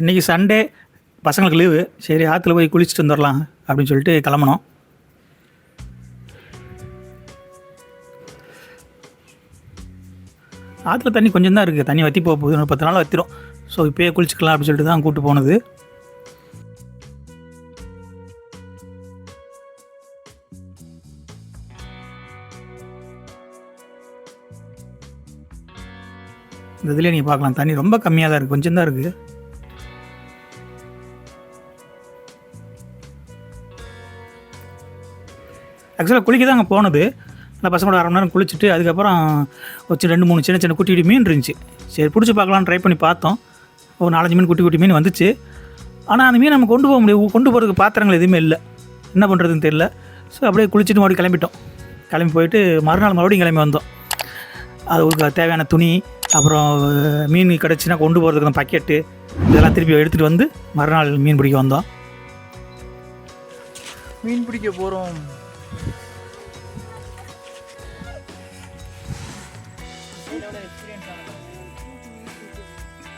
இன்றைக்கி சண்டே, பசங்களுக்கு லீவு. சரி ஆற்றுல போய் குளிச்சுட்டு வந்துடலாம் அப்படின்னு சொல்லிட்டு கிளம்புனோம். ஆற்றுல தண்ணி கொஞ்சம் தான் இருக்குது, தண்ணி வற்றி போக போகுது, 10 நாள் வற்றிடும். ஸோ இப்போயே குளிச்சுக்கலாம் அப்படின்னு சொல்லிட்டு தான் கூப்பிட்டு போனது. இந்த இதுலேயே நீங்கள் பார்க்கலாம், தண்ணி ரொம்ப கம்மியாக தான் இருக்குது, கொஞ்சம் தான் இருக்குது. ஆக்சுவலாக குளிக்க தான் அங்கே போனது. அந்த பசங்களோட 1/2 மணி நேரம் குளிச்சுட்டு அதுக்கப்புறம் வச்சு 2-3 சின்ன சின்ன குட்டி குட்டி மீன் இருந்துச்சு. சரி பிடிச்சி பார்க்கலான்னு ட்ரை பண்ணி பார்த்தோம். ஒரு 4-5 மீன் குட்டி குட்டி மீன் வந்துச்சு. ஆனால் அந்த மீன் நம்ம கொண்டு போக முடியும், கொண்டு போகிறதுக்கு பாத்திரங்கள் எதுவுமே இல்லை. என்ன பண்ணுறதுன்னு தெரியல. ஸோ அப்படியே குளிச்சுட்டு மறுபடியும் கிளம்பிட்டோம். கிளம்பி போயிட்டு மறுநாள் மறுபடியும் கிளம்பி வந்தோம். அதுக்கு தேவையான துணி, அப்புறம் மீன் கிடச்சின்னா கொண்டு போகிறதுக்கு பக்கெட்டு இதெல்லாம் திருப்பி எடுத்துகிட்டு வந்து மறுநாள் மீன் பிடிக்க வந்தோம். மீன் பிடிக்க போகிறோம்.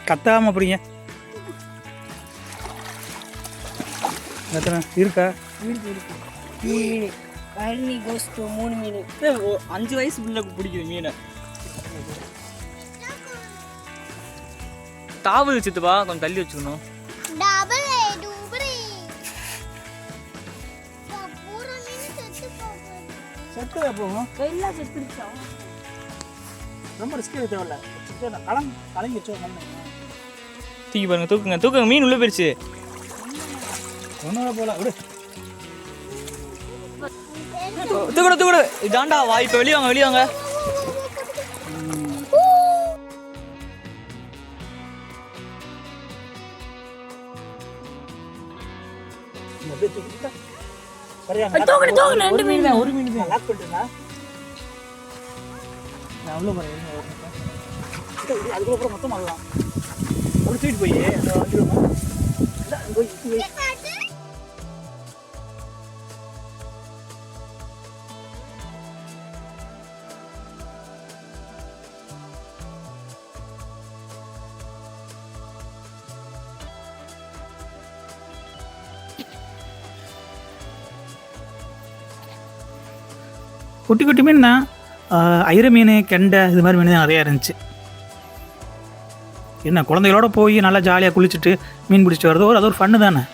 கத்தாமல் பிடிங்க. எத்தனை இருக்கா? மீன் கழனி கோஸ்ட்டு 3 மீன். 5 வயசு பிள்ளை பிடிக்குது மீனை. தாவு சித்துப்பா, கொஞ்சம் தள்ளி வச்சுக்கணும். செத்து போகும், எல்லாம் செத்துருச்சா? ரொம்ப ரிஸ்க் எடுக்க தேவையில்ல. கலங்கி வச்சு தூக்கி பாருங்க, தூக்குங்க, மீன் உள்ள போயிடுச்சு. ஒன்றும் போல விடு, தூக்குடு இதாண்டா வா. இப்போ வெளியே வாங்க. ஒரு மீன் தான் லாக் பண்ணிட்டுருங்க. அவ்வளோ பாருங்க, அதுக்கப்புறம் மொத்தம் ஆகலாம். அப்படி தூக்கிட்டு போய் குட்டி குட்டி மீன் தான். ஐர மீன், கெண்டை, இது மாதிரி மீன் தான் நிறையா இருந்துச்சு. என்ன குழந்தைகளோட போய் நல்லா ஜாலியாக குளிச்சுட்டு மீன் பிடிச்சிட்டு வரதோ அது ஒரு ஃபன்னு தானே.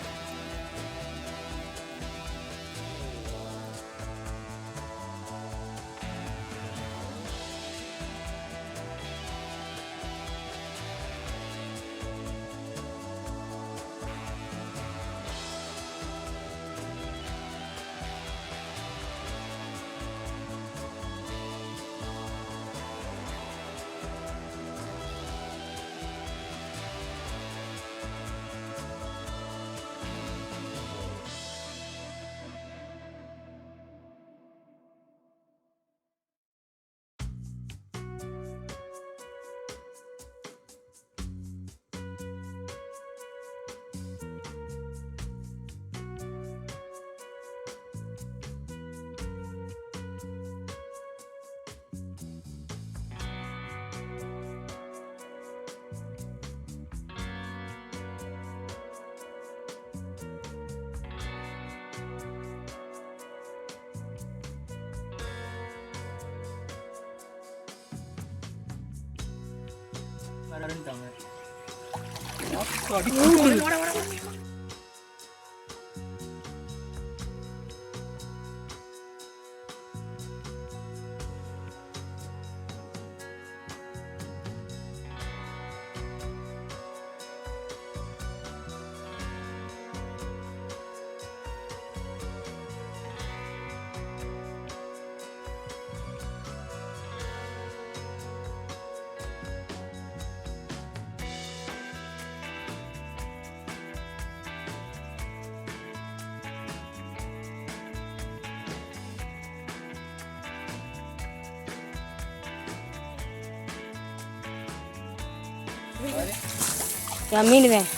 மீன் தான்.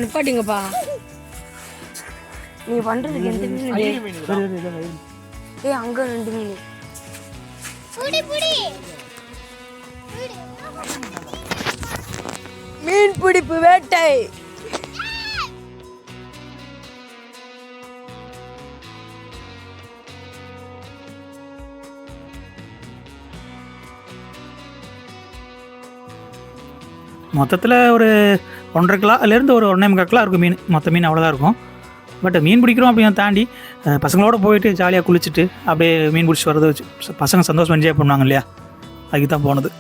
நிப்பாட்டிங்கப்பா. நீங்க பண்றதுக்கு எந்த மீன்? அங்க 2 மீன். மீன் பிடிப்பு வேட்டை. மொத்தத்தில் ஒரு 1.5 கிலோலேருந்து ஒரு 1.25 கிலோ இருக்கும் மீன். மொத்த மீன் அவ்வளோதான் இருக்கும். பட் மீன் பிடிக்கிறோம் அப்படின்னு தாண்டி பசங்களோட போயிட்டு ஜாலியாக குளிச்சுட்டு அப்படியே மீன் பிடிச்சி வரதை வச்சு பசங்க சந்தோஷம் என்ஜாய் பண்ணுவாங்க இல்லையா, அதுக்கு தான் போனது.